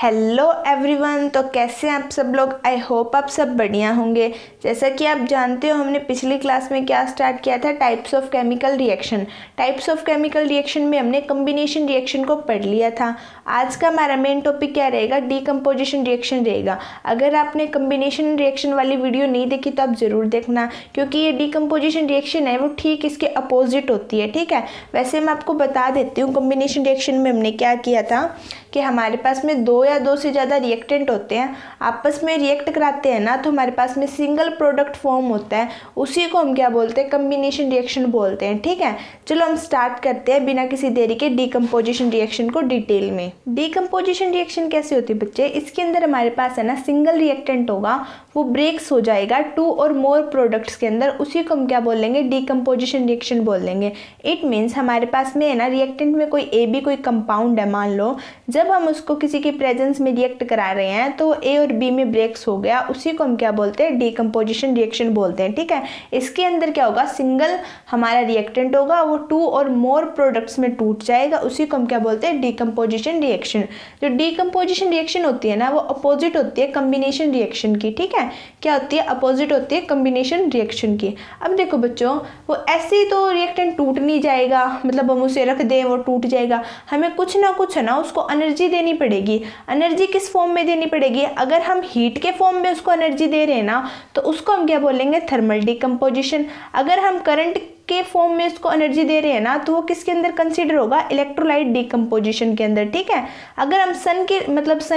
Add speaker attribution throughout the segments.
Speaker 1: Hello everyone. तो कैसे हैं आप सब लोग? आई होप आप सब बढ़िया होंगे। जैसा कि आप जानते हो हमने पिछली क्लास में क्या स्टार्ट किया था, types of chemical reaction. Types of chemical reaction में हमने कम्बिनेशन रिएक्शन को पढ़ लिया था। आज का हमारा मेन टॉपिक क्या रहेगा? डीकम्पोजिशन रिएक्शन रहेगा। अगर आपने कम्बिनेशन रिएक्शन वाली वीडियो नहीं देखी तो आप ज़रूर देखना, क्योंकि ये डीकम्पोजिशन रिएक्शन है वो ठीक इसके अपोजिट होती है। ठीक है, वैसे मैं आपको बता देती हूँ कम्बिनेशन रिएक्शन में हमने क्या किया था कि हमारे पास में दो या दो से ज़्यादा रिएक्टेंट होते हैं, आपस में रिएक्ट कराते हैं ना, तो हमारे पास में सिंगल प्रोडक्ट फॉर्म होता है। उसी को हम क्या बोलते हैं? कम्बिनेशन रिएक्शन बोलते हैं। ठीक है, चलो हम स्टार्ट करते हैं बिना किसी देरी के डीकम्पोजिशन रिएक्शन को डिटेल में। डीकम्पोजिशन रिएक्शन कैसे होती है बच्चे? इसके अंदर हमारे पास है ना सिंगल रिएक्टेंट होगा, वो ब्रेक्स हो जाएगा टू और मोर प्रोडक्ट्स के अंदर, उसी को हम क्या बोलेंगे? डीकम्पोजिशन रिएक्शन बोल देंगे। इट मीन्स हमारे पास में है ना रिएक्टेंट में कोई ए बी कोई कंपाउंड है, मान लो जब हम उसको किसी के प्रेजेंस में रिएक्ट करा रहे हैं तो ए और बी में ब्रेक्स हो गया, उसी को हम क्या बोलते हैं? डीकम्पोजिशन रिएक्शन बोलते हैं। ठीक है, इसके अंदर क्या होगा? सिंगल हमारा रिएक्टेंट होगा, वो टू और मोर प्रोडक्ट्स में टूट जाएगा, उसी को हम क्या बोलते हैं? Decomposition reaction. जो डीकम्पोजिशन रिएक्शन होती है ना वो अपोजिट होती है कम्बिनेशन रिएक्शन की। ठीक है, क्या होती है? अपोजिट होती है कम्बिनेशन रिएक्शन की। अब देखो बच्चों, वो ऐसे ही तो रिएक्टेंट टूट नहीं जाएगा, मतलब हम उसे रख दें वो टूट जाएगा, हमें कुछ ना कुछ है ना उसको एनर्जी देनी पड़ेगी। एनर्जी किस फॉर्म में देनी पड़ेगी? अगर हम हीट के फॉर्म में उसको एनर्जी दे रहे हैं ना तो उसको हम क्या बोलेंगे? Thermal decomposition. अगर हम करंट के फॉर्म में उसको एनर्जी दे रहे हैं ना तो वो किसके अंदर कंसीडर होगा? इलेक्ट्रोलाइट डीकम्पोजिशन के अंदर। ठीक है, अगर हम सन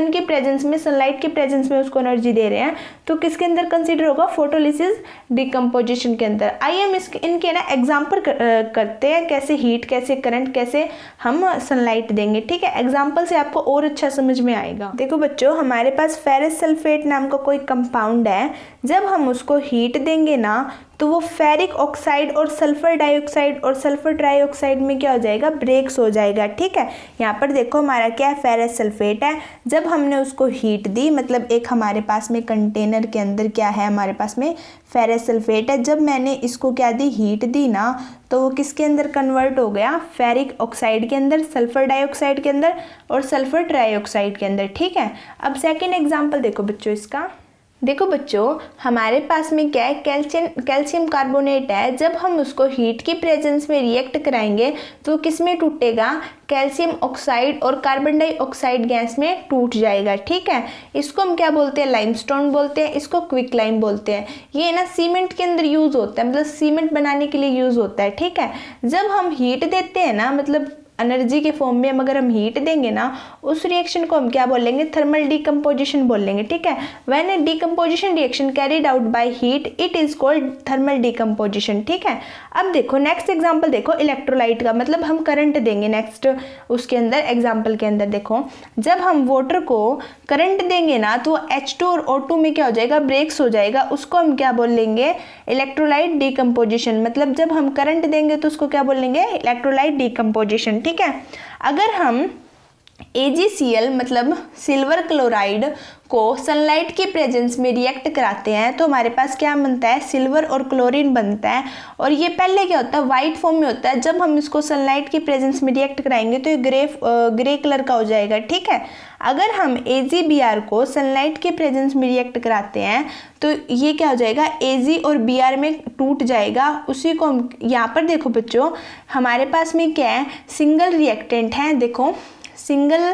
Speaker 1: के प्रेजेंस में, सनलाइट के प्रेजेंस में उसको एनर्जी दे रहे हैं तो किसके अंदर कंसीडर होगा? फोटोलिसिस डीकम्पोजिशन के अंदर। आइए हम इनके ना एग्जाम्पल करते हैं, कैसे हीट, कैसे करंट, कैसे हम सनलाइट देंगे। ठीक है, एग्जाम्पल से आपको और अच्छा समझ में आएगा। देखो बच्चों, हमारे पास फेरस सल्फेट नाम का कोई कंपाउंड है, जब हम उसको हीट देंगे ना तो वो फेरिक ऑक्साइड और सल्फर डाइऑक्साइड और सल्फर ट्राइऑक्साइड में क्या हो जाएगा? ब्रेक्स हो जाएगा। ठीक है, यहाँ पर देखो हमारा क्या है? फेरस सल्फेट है। जब हमने उसको हीट दी, मतलब एक हमारे पास में कंटेनर के अंदर क्या है? हमारे पास में फेरस सल्फेट है। जब मैंने इसको क्या दी? हीट दी ना, तो वो किसके अंदर कन्वर्ट हो गया? फेरिक ऑक्साइड के अंदर, सल्फर डाइऑक्साइड के अंदर और सल्फर ट्राइऑक्साइड के अंदर। ठीक है, अब सेकेंड एग्जाम्पल देखो बच्चों इसका। देखो बच्चों, हमारे पास में क्या है? कैल्शियम कार्बोनेट है। जब हम उसको हीट की प्रेजेंस में रिएक्ट कराएंगे तो किस में टूटेगा? कैल्शियम ऑक्साइड और कार्बन डाइऑक्साइड गैस में टूट जाएगा। ठीक है, इसको हम क्या बोलते हैं? लाइमस्टोन बोलते हैं, इसको क्विक लाइम बोलते हैं। ये ना सीमेंट के अंदर यूज होता है, मतलब सीमेंट बनाने के लिए यूज होता है। ठीक है, जब हम हीट देते हैं ना, मतलब एनर्जी के फॉर्म में अगर हम हीट देंगे ना, उस रिएक्शन को हम क्या बोलेंगे? थर्मल डीकम्पोजिशन बोलेंगे। ठीक है, when A decomposition reaction carried out by heat it is called thermal decomposition. ठीक है, अब देखो नेक्स्ट एग्जांपल देखो इलेक्ट्रोलाइट का, मतलब हम करंट देंगे नेक्स्ट उसके अंदर एग्जांपल के अंदर। देखो जब हम वाटर को करंट देंगे ना तो H2 और O2 में क्या हो जाएगा? ब्रेक्स हो जाएगा, उसको हम क्या बोलेंगे? Electrolyte decomposition. मतलब जब हम करंट देंगे तो उसको क्या बोलेंगे? Electrolyte decomposition. ठीक है, अगर हम AgCl मतलब सिल्वर क्लोराइड को सनलाइट की प्रेजेंस में रिएक्ट कराते हैं तो हमारे पास क्या बनता है? सिल्वर और क्लोरीन बनता है। और ये पहले क्या होता है? वाइट फॉर्म में होता है। जब हम इसको सनलाइट की प्रेजेंस में रिएक्ट कराएंगे तो ये ग्रे कलर का हो जाएगा। ठीक है, अगर हम AgBr को सनलाइट के प्रेजेंस में रिएक्ट कराते हैं तो ये क्या हो जाएगा? Ag और Br में टूट जाएगा, उसी को हम यहाँ पर देखो बच्चों हमारे पास में क्या है? सिंगल रिएक्टेंट है। देखो सिंगल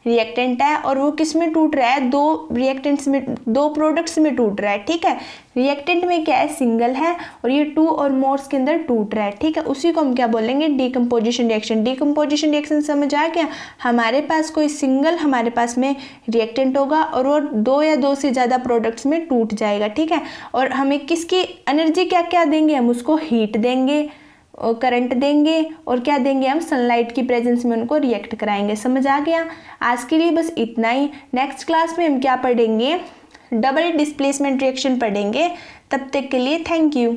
Speaker 1: रिएक्टेंट है और वो किस में टूट रहा है? दो रिएक्टेंट्स में, दो प्रोडक्ट्स में टूट रहा है। ठीक है, रिएक्टेंट में क्या है? सिंगल है और ये टू और मोर्स के अंदर टूट रहा है। ठीक है, उसी को हम क्या बोलेंगे? Decomposition reaction. डीकम्पोजिशन रिएक्शन समझ आ गया? हमारे पास कोई सिंगल हमारे पास में रिएक्टेंट होगा और वो दो या दो से ज़्यादा प्रोडक्ट्स में टूट जाएगा। ठीक है, और हमें किसकी एनर्जी क्या क्या देंगे? हम उसको हीट देंगे, करंट देंगे और क्या देंगे? हम सनलाइट की प्रेजेंस में उनको रिएक्ट कराएंगे। समझ आ गया? आज के लिए बस इतना ही। नेक्स्ट क्लास में हम क्या पढ़ेंगे? डबल डिस्प्लेसमेंट रिएक्शन पढ़ेंगे। तब तक के लिए थैंक यू।